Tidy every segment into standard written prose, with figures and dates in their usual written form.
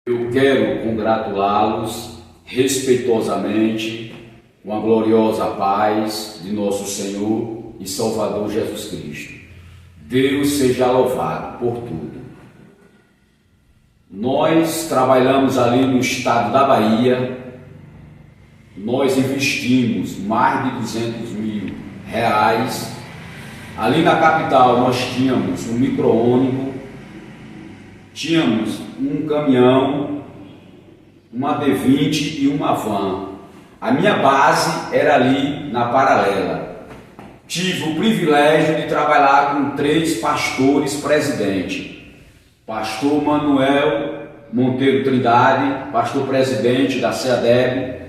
Eu quero congratulá-los respeitosamente com a gloriosa paz de nosso Senhor e Salvador Jesus Cristo. Deus seja louvado por tudo. Nós trabalhamos ali no estado da Bahia, nós investimos mais de 200 mil reais. Ali na capital nós tínhamos um micro-ônibus, tínhamos um caminhão, uma D20 e uma van. A minha base era ali na Paralela. Tive o privilégio de trabalhar com 3 pastores presidentes. Pastor Manuel Monteiro Trindade, pastor presidente da CEADEB.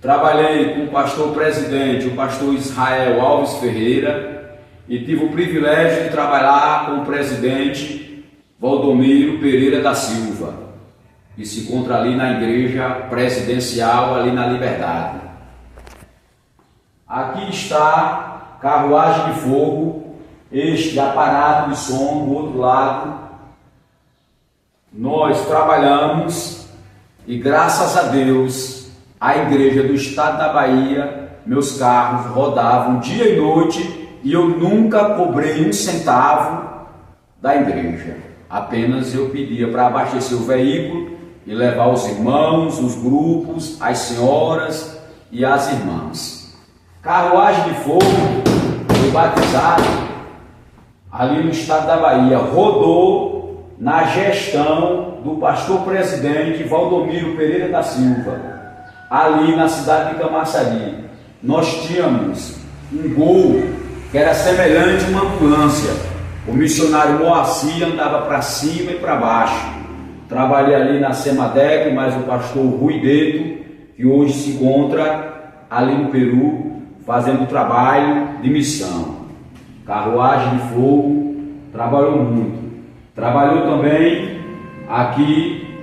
Trabalhei com o pastor presidente, o pastor Israel Alves Ferreira, e tive o privilégio de trabalhar com o presidente Valdomiro Pereira da Silva, que se encontra ali na igreja presidencial, ali na Liberdade. Aqui está carruagem de fogo, este aparato de som do outro lado. Nós trabalhamos e graças a Deus, a igreja do estado da Bahia, meus carros rodavam dia e noite e eu nunca cobrei um centavo da igreja. Apenas eu pedia para abastecer o veículo e levar os irmãos, os grupos, as senhoras e as irmãs. Carruagem de Fogo foi batizado ali no estado da Bahia, rodou na gestão do pastor presidente Valdomiro Pereira da Silva, ali na cidade de Camaçari. Nós tínhamos um Gol que era semelhante a uma ambulância. O missionário Moacir andava para cima e para baixo. Trabalhei ali na Semadec, mas o pastor Rui Deto, que hoje se encontra ali no Peru, fazendo trabalho de missão. Carruagem de Fogo, trabalhou muito. Trabalhou também aqui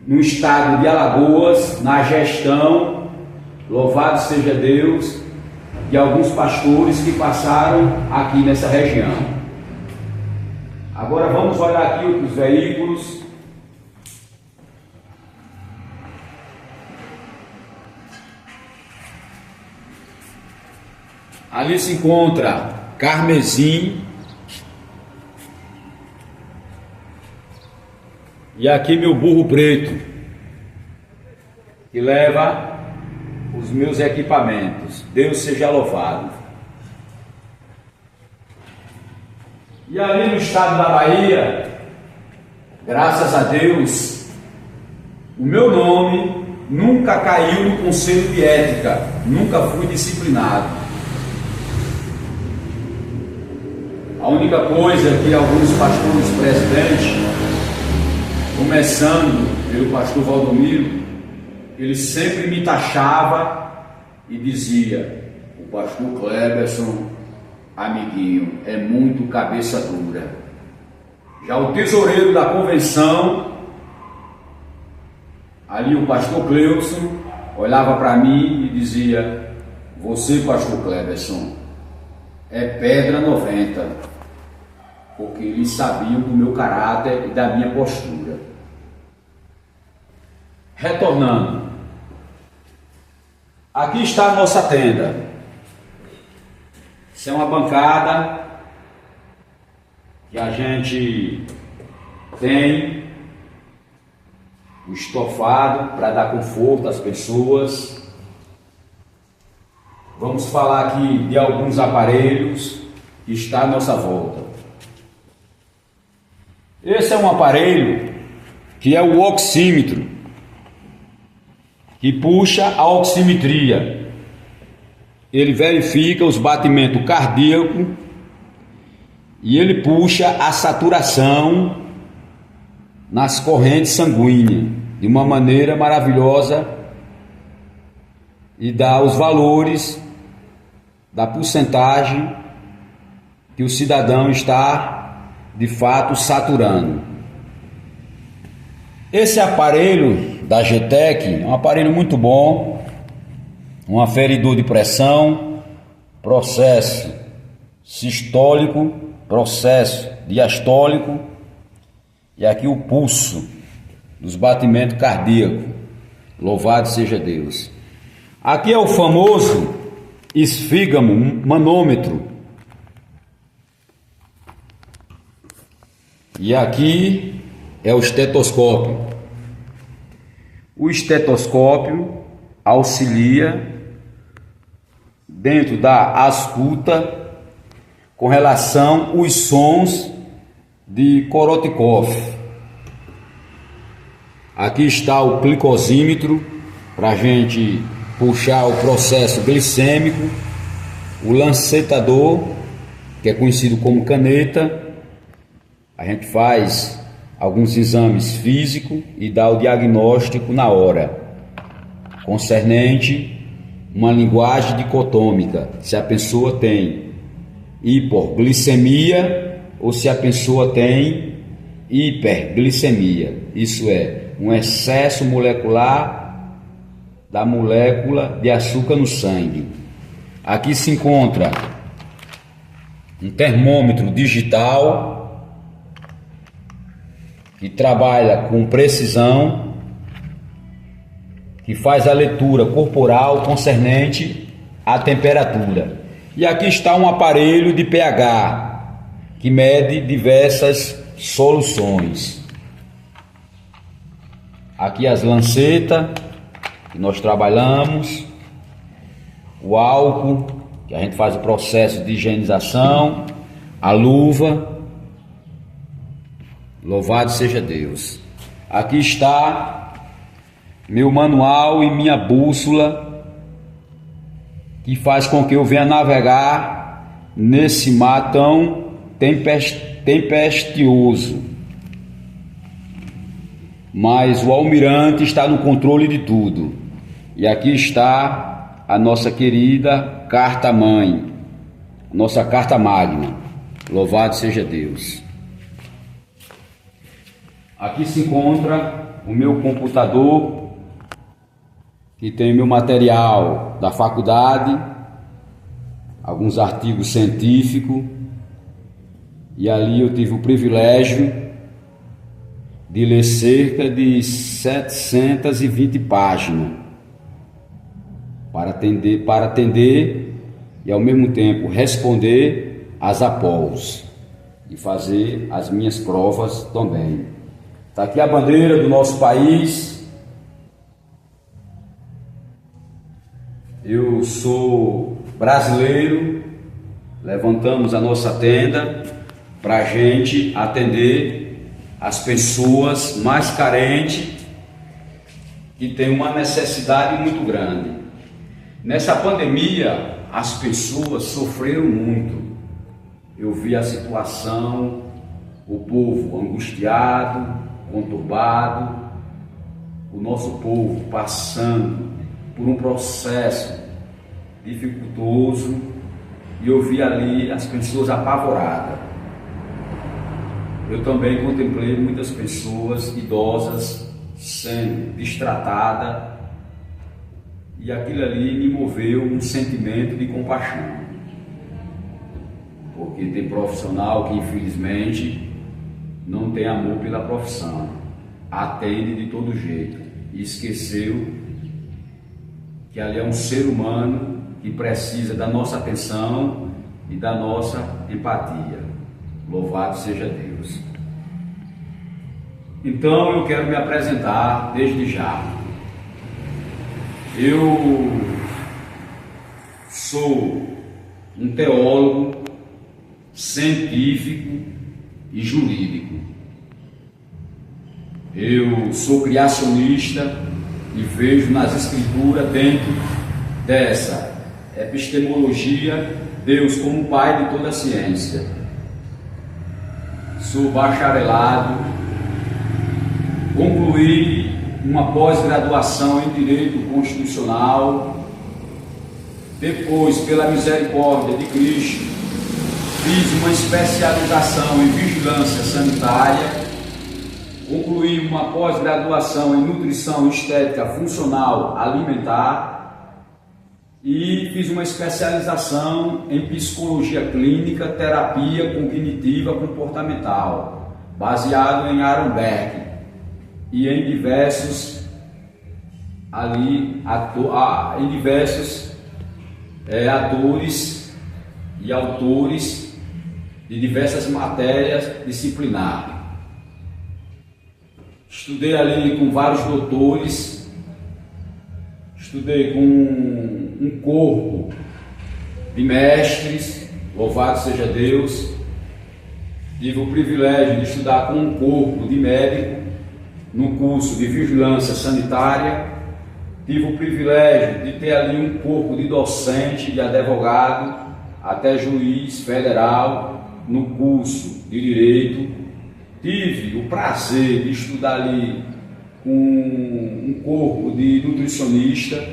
no estado de Alagoas, na gestão, louvado seja Deus, de alguns pastores que passaram aqui nessa região. Agora vamos olhar aqui os veículos. Ali se encontra Carmesim. E aqui meu burro preto, que leva os meus equipamentos. Deus seja louvado. E ali no estado da Bahia, graças a Deus, o meu nome nunca caiu no conselho de ética, nunca fui disciplinado. A única coisa é que alguns pastores presidentes, começando pelo pastor Valdomiro, ele sempre me taxava e dizia: o pastor Cleberson, amiguinho, é muito cabeça dura. Já o tesoureiro da convenção, ali o pastor Cleuson, olhava para mim e dizia: você, pastor Cleberson, é pedra 90, porque eles sabiam do meu caráter e da minha postura. Retornando, aqui está a nossa tenda. Essa é uma bancada que a gente tem o estofado para dar conforto às pessoas. Vamos falar aqui de alguns aparelhos que está à nossa volta. Esse é um aparelho que é o oxímetro, que puxa a oximetria. Ele verifica os batimentos cardíacos e ele puxa a saturação nas correntes sanguíneas de uma maneira maravilhosa e dá os valores da porcentagem que o cidadão está de fato saturando. Esse aparelho da GTEC é um aparelho muito bom, um aferidor de pressão, processo sistólico, processo diastólico e aqui o pulso dos batimentos cardíacos. Louvado seja Deus. Aqui é o famoso esfígamo manômetro. E aqui é o estetoscópio. O estetoscópio auxilia dentro da ausculta com relação aos sons de Korotkov. Aqui está o glicosímetro para a gente puxar o processo glicêmico, o lancetador, que é conhecido como caneta. A gente faz alguns exames físicos e dá o diagnóstico na hora, concernente uma linguagem dicotômica, se a pessoa tem hipoglicemia ou se a pessoa tem hiperglicemia. Isso é, um excesso molecular da molécula de açúcar no sangue. Aqui se encontra um termômetro digital que trabalha com precisão, que faz a leitura corporal concernente à temperatura. E aqui está um aparelho de pH que mede diversas soluções. Aqui as lancetas que nós trabalhamos, o álcool, que a gente faz o processo de higienização, a luva. Louvado seja Deus. Aqui está meu manual e minha bússola, que faz com que eu venha navegar nesse mar tão tempestuoso. Mas o almirante está no controle de tudo. E aqui está a nossa querida carta-mãe, nossa carta magna. Louvado seja Deus. Aqui se encontra o meu computador, que tem meu material da faculdade, alguns artigos científicos, e ali eu tive o privilégio de ler cerca de 720 páginas para atender e ao mesmo tempo responder às APOLs e fazer as minhas provas também. Está aqui a bandeira do nosso país. Eu sou brasileiro, levantamos a nossa tenda para a gente atender as pessoas mais carentes que têm uma necessidade muito grande. Nessa pandemia, as pessoas sofreram muito. Eu vi a situação, o povo angustiado, conturbado, o nosso povo passando por um processo dificultoso, e eu vi ali as pessoas apavoradas. Eu também contemplei muitas pessoas idosas sendo destratadas, e aquilo ali me moveu um sentimento de compaixão, porque tem profissional que infelizmente não tem amor pela profissão, atende de todo jeito e esqueceu que ali é um ser humano que precisa da nossa atenção e da nossa empatia. Louvado seja Deus. Então eu quero me apresentar desde já. Eu sou um teólogo científico e jurídico. Eu sou criacionista e vejo nas escrituras, dentro dessa epistemologia, Deus como Pai de toda a ciência. Sou bacharelado, concluí uma pós-graduação em Direito Constitucional, depois, pela misericórdia de Cristo, fiz uma especialização em Vigilância Sanitária, concluí uma pós-graduação em Nutrição Estética Funcional Alimentar e fiz uma especialização em Psicologia Clínica, Terapia Cognitiva Comportamental, baseado em Aaron Beck. e em diversos atores e autores de diversas matérias disciplinares. Estudei ali com vários doutores, estudei com um corpo de mestres, louvado seja Deus. Tive o privilégio de estudar com um corpo de médico no curso de vigilância sanitária. Tive o privilégio de ter ali um corpo de docente, de advogado, até juiz federal no curso de direito. Tive o prazer de estudar ali com um corpo de nutricionista.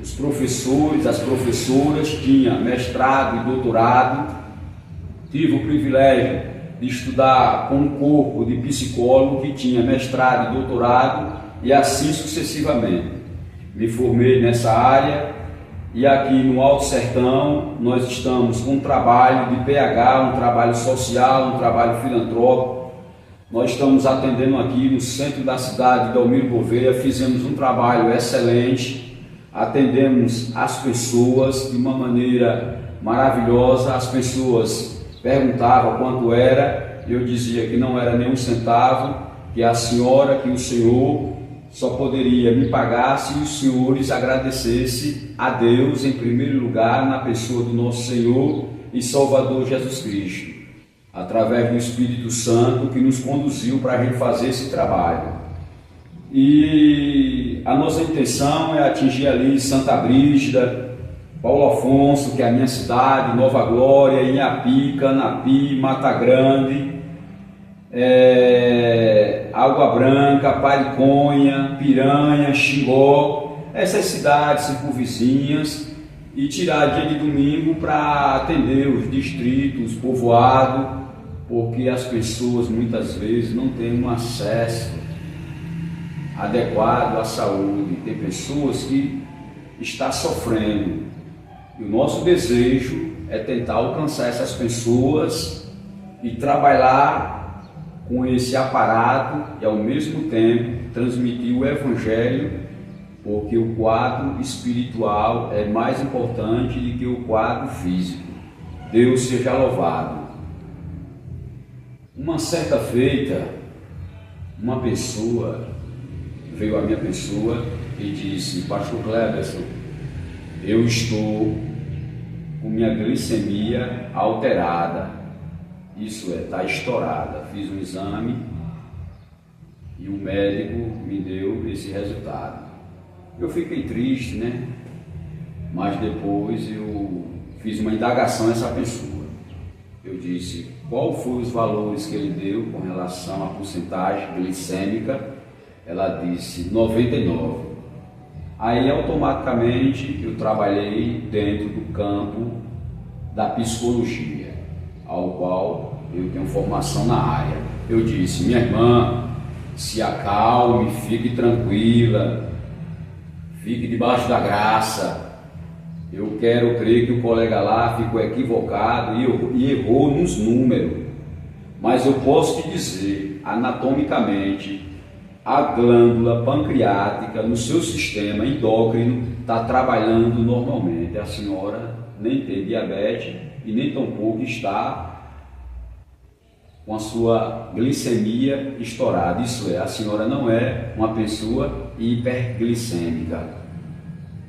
Os professores, as professoras tinham mestrado e doutorado. Tive o privilégio de estudar com um corpo de psicólogo que tinha mestrado e doutorado, e assim sucessivamente. Me formei nessa área, e aqui no Alto Sertão nós estamos com um trabalho de PH, um trabalho social, um trabalho filantrópico. Nós estamos atendendo aqui no centro da cidade de Almiro Gouveia, fizemos um trabalho excelente, atendemos as pessoas de uma maneira maravilhosa. As pessoas perguntavam quanto era, eu dizia que não era nem um centavo, que a senhora, que o senhor só poderia me pagar se os senhores agradecessem a Deus em primeiro lugar, na pessoa do nosso Senhor e Salvador Jesus Cristo, através do Espírito Santo que nos conduziu para a gente fazer esse trabalho. E a nossa intenção é atingir ali Santa Brígida, Paulo Afonso, que é a minha cidade, Nova Glória, Inhapi, Canapi, Mata Grande, Água Branca, Pariconha, Piranha, Xingó, essas cidades circunvizinhas, e tirar dia de domingo para atender os distritos, povoado, porque as pessoas muitas vezes não têm um acesso adequado à saúde. Tem pessoas que estão sofrendo. E o nosso desejo é tentar alcançar essas pessoas e trabalhar com esse aparato e ao mesmo tempo transmitir o Evangelho, porque o quadro espiritual é mais importante do que o quadro físico. Deus seja louvado. Uma certa feita, uma pessoa veio à minha pessoa e disse: Pastor Cleberson, eu estou com minha glicemia alterada, isso é, está estourada. Fiz um exame e o médico me deu esse resultado. Eu fiquei triste, né? Mas depois eu fiz uma indagação a essa pessoa. Eu disse qual foram os valores que ele deu com relação à porcentagem glicêmica. Ela disse 99. Aí automaticamente eu trabalhei dentro do campo da psicologia, ao qual eu tenho formação na área. Eu disse: minha irmã, se acalme, fique tranquila, fique debaixo da graça. Eu quero crer que o colega lá ficou equivocado e errou nos números, mas eu posso te dizer, anatomicamente, a glândula pancreática no seu sistema endócrino está trabalhando normalmente. A senhora nem tem diabetes e nem tampouco está com a sua glicemia estourada. Isso é, a senhora não é uma pessoa hiperglicêmica.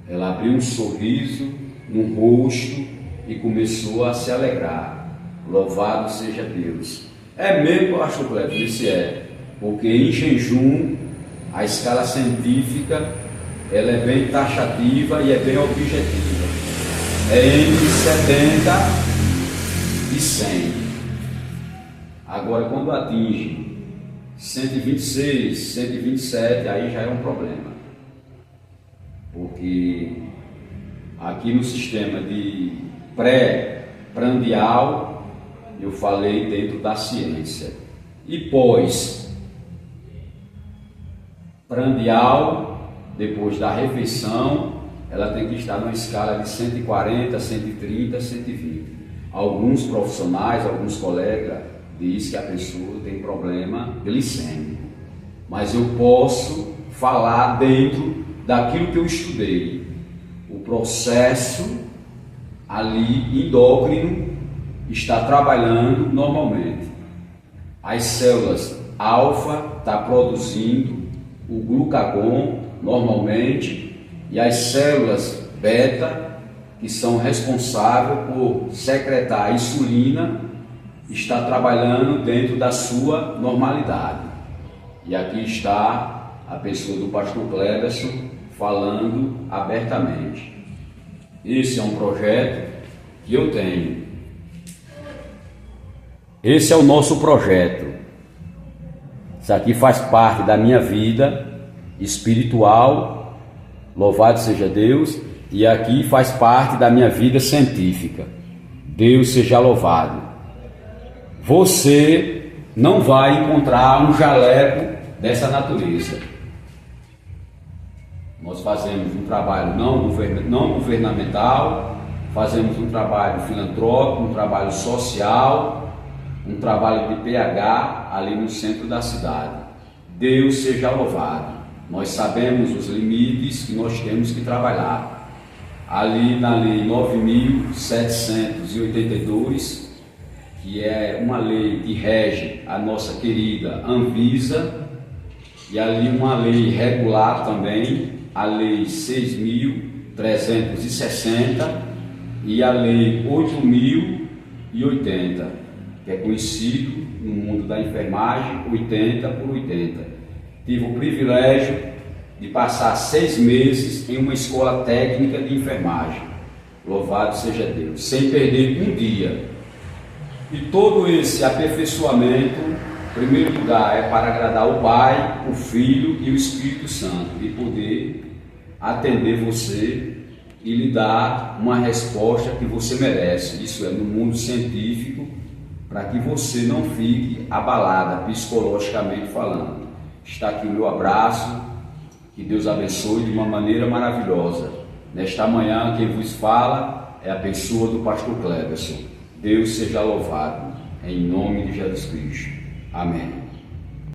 Ela abriu um sorriso no rosto e começou a se alegrar. Louvado seja Deus. É mesmo, pastor Cleber? Disse: é. Porque em jejum a escala científica ela é bem taxativa e é bem objetiva. É entre 70 e 100. Agora, quando atinge 126, 127, aí já é um problema. Porque aqui no sistema de pré-prandial eu falei dentro da ciência. E pós-prandial, depois da refeição, ela tem que estar numa escala de 140, 130, 120. Alguns profissionais, alguns colegas dizem que a pessoa tem problema glicêmico. mas eu posso falar dentro daquilo que eu estudei. O processo ali endócrino está trabalhando normalmente. As células alfa estão produzindo o glucagon normalmente, e as células beta, que são responsáveis por secretar a insulina, está trabalhando dentro da sua normalidade. E aqui está a pessoa do pastor Cleberson falando abertamente. Esse é um projeto que eu tenho. Esse é o nosso projeto. Isso aqui faz parte da minha vida espiritual, louvado seja Deus, e aqui faz parte da minha vida científica. Deus seja louvado. Você não vai encontrar um jaleco dessa natureza. Nós fazemos um trabalho não governamental, fazemos um trabalho filantrópico, um trabalho social, um trabalho de PH ali no centro da cidade. Deus seja louvado. Nós sabemos os limites que nós temos que trabalhar. Ali na lei 9.782, que é uma lei que rege a nossa querida Anvisa, e ali uma lei regular também, a lei 6.360 e a lei 8.080, que é conhecido no mundo da enfermagem 80/80. Tive o privilégio de passar 6 meses em uma escola técnica de enfermagem, louvado seja Deus, sem perder um dia. E todo esse aperfeiçoamento, em primeiro lugar, é para agradar o Pai, o Filho e o Espírito Santo, e poder atender você e lhe dar uma resposta que você merece, isso é, no mundo científico, para que você não fique abalada psicologicamente falando. Está aqui o meu abraço, que Deus abençoe de uma maneira maravilhosa. Nesta manhã, quem vos fala é a pessoa do pastor Cleberson. Deus seja louvado, em nome de Jesus Cristo. Amém.